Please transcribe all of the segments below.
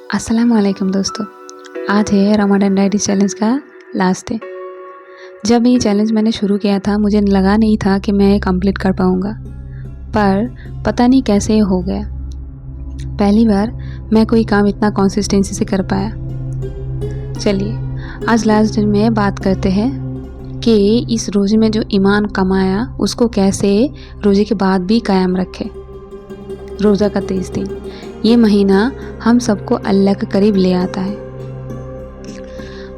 अस्सलाम वालेकुम दोस्तों। आज है रमज़ान डायरी चैलेंज का लास्ट डे। जब ये चैलेंज मैंने शुरू किया था मुझे लगा नहीं था कि मैं कंप्लीट कर पाऊँगा, पर पता नहीं कैसे ये हो गया। पहली बार मैं कोई काम इतना कंसिस्टेंसी से कर पाया। चलिए आज लास्ट दिन में बात करते हैं कि इस रोज़े में जो ईमान कमाया उसको कैसे रोज़े के बाद भी कायम रखे। रोज़ा का 30 दिन, ये महीना हम सबको अल्लाह के करीब ले आता है।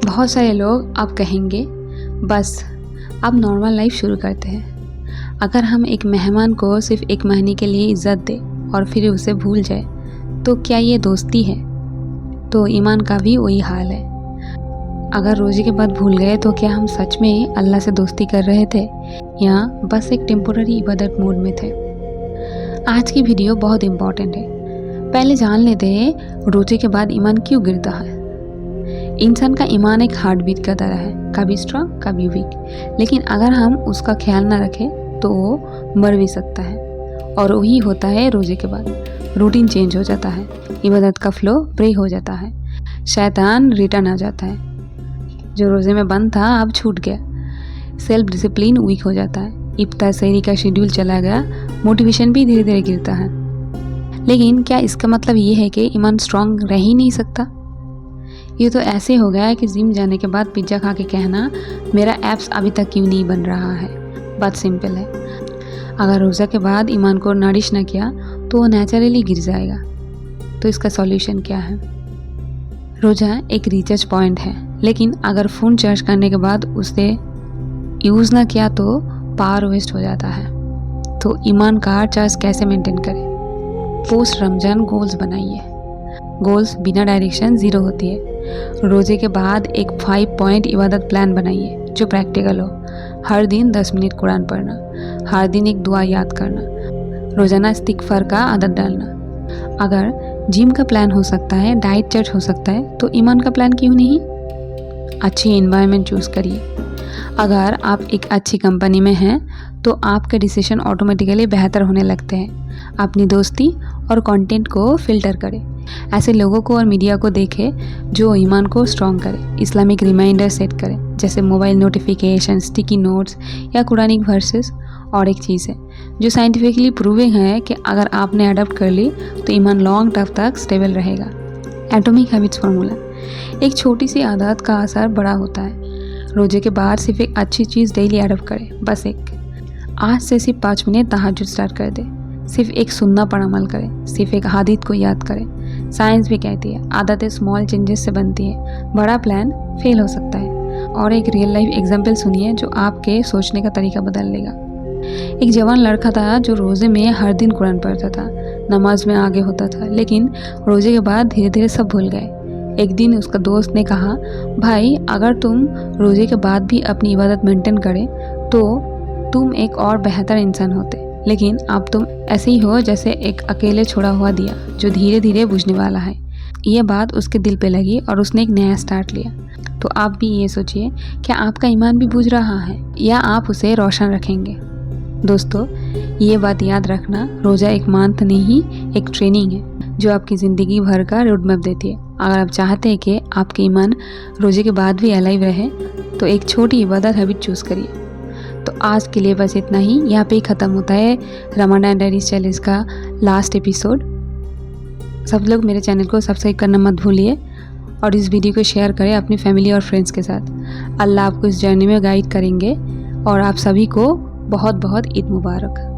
बहुत सारे लोग अब कहेंगे बस अब नॉर्मल लाइफ शुरू करते हैं। अगर हम एक मेहमान को सिर्फ एक महीने के लिए इज़्ज़त दें और फिर उसे भूल जाए तो क्या ये दोस्ती है? तो ईमान का भी वही हाल है। अगर रोज़े के बाद भूल गए तो क्या हम सच में अल्लाह से दोस्ती कर रहे थे या बस एक टेम्पोररी इबादत मूड में थे? आज की वीडियो बहुत इम्पॉर्टेंट है। पहले जान लेते हैं रोज़े के बाद ईमान क्यों गिरता है। इंसान का ईमान एक हार्ट बीट का तरह है, कभी स्ट्रांग कभी वीक, लेकिन अगर हम उसका ख्याल ना रखें तो वो मर भी सकता है। और वही होता है रोज़े के बाद। रूटीन चेंज हो जाता है, इबादत का फ्लो ब्रेक हो जाता है, शैतान रिटर्न आ जाता है। जो रोज़े में बंद था अब छूट गया, सेल्फ डिसिप्लिन वीक हो जाता है, इफ्तार सहरी का शेड्यूल चला गया, मोटिवेशन भी धीरे धीरे गिरता है। लेकिन क्या इसका मतलब ये है कि ईमान स्ट्रांग रह ही नहीं सकता? ये तो ऐसे हो गया है कि जिम जाने के बाद पिज्ज़ा खा के कहना मेरा एब्स अभी तक क्यों नहीं बन रहा है। बात सिंपल है, अगर रोज़ा के बाद ईमान को नरिश न किया तो वो नेचुरली गिर जाएगा। तो इसका सॉल्यूशन क्या है? रोज़ा एक रिचार्ज पॉइंट है, लेकिन अगर फ़ोन चार्ज करने के बाद उसे यूज़ ना किया तो पावर वेस्ट हो जाता है। तो ईमान का चार्ज कैसे मेंटेन करें? पोस्ट रमज़ान गोल्स बनाइए। गोल्स बिना डायरेक्शन ज़ीरो होती है। रोज़े के बाद एक 5 पॉइंट इबादत प्लान बनाइए जो प्रैक्टिकल हो। हर दिन 10 मिनट कुरान पढ़ना, हर दिन एक दुआ याद करना, रोज़ाना इस्तिग़फ़ार का आदत डालना। अगर जिम का प्लान हो सकता है, डाइट चार्ट हो सकता है, तो ईमान का प्लान क्यों नहीं? अच्छी एनवायरनमेंट चूज़ करिए। अगर आप एक अच्छी कंपनी में हैं तो आपके डिसीजन ऑटोमेटिकली बेहतर होने लगते हैं। अपनी दोस्ती और कंटेंट को फ़िल्टर करें। ऐसे लोगों को और मीडिया को देखें जो ईमान को स्ट्रॉन्ग करें। इस्लामिक रिमाइंडर सेट करें, जैसे मोबाइल नोटिफिकेशन, स्टिकी नोट्स या कुरानिक वर्सेस। और एक चीज़ है जो साइंटिफिकली प्रूविंग है कि अगर आपने अडॉप्ट कर ली तो ईमान लॉन्ग टर्म तक स्टेबल रहेगा। एटॉमिक हैबिट्स फार्मूला, एक छोटी सी आदत का असर बड़ा होता है। रोज़े के बाद सिर्फ एक अच्छी चीज़ डेली अडॉप्ट करें, बस एक। आज से सिर्फ 5 मिनट तहज्जुद स्टार्ट कर दें। सिर्फ एक सुन्ना पर अमल करें, सिर्फ एक हादित को याद करें। साइंस भी कहती है आदतें स्मॉल चेंजेस से बनती है, बड़ा प्लान फेल हो सकता है। और एक रियल लाइफ एग्जाम्पल सुनिए जो आपके सोचने का तरीका बदल देगा। एक जवान लड़का था जो रोज़े में हर दिन कुरान पढ़ता था, नमाज में आगे होता था, लेकिन रोज़े के बाद धीरे धीरे सब भूल गए। एक दिन उसका दोस्त ने कहा, भाई अगर तुम रोज़े के बाद भी अपनी इबादत मेंटेन करें तो तुम एक और बेहतर इंसान होते, लेकिन अब तुम ऐसे ही हो जैसे एक अकेले छोड़ा हुआ दिया जो धीरे धीरे बुझने वाला है। ये बात उसके दिल पे लगी और उसने एक नया स्टार्ट लिया। तो आप भी ये सोचिए, क्या आपका ईमान भी बुझ रहा है या आप उसे रोशन रखेंगे? दोस्तों ये बात याद रखना, रोज़ा एक मंथ नहीं एक ट्रेनिंग है जो आपकी ज़िंदगी भर का रोड मैप देती है। अगर आप चाहते हैं कि आपके ईमान रोज़े के बाद भी अलाइव रहे तो एक छोटी इबादत हैबिट चूज़ करिए। तो आज के लिए बस इतना ही। यहाँ पे ही ख़त्म होता है रमज़ान डायरीज चैलेंज का लास्ट एपिसोड। सब लोग मेरे चैनल को सब्सक्राइब करना मत भूलिए और इस वीडियो को शेयर करें अपनी फैमिली और फ्रेंड्स के साथ। अल्लाह आपको इस जर्नी में गाइड करेंगे और आप सभी को बहुत बहुत ईद मुबारक।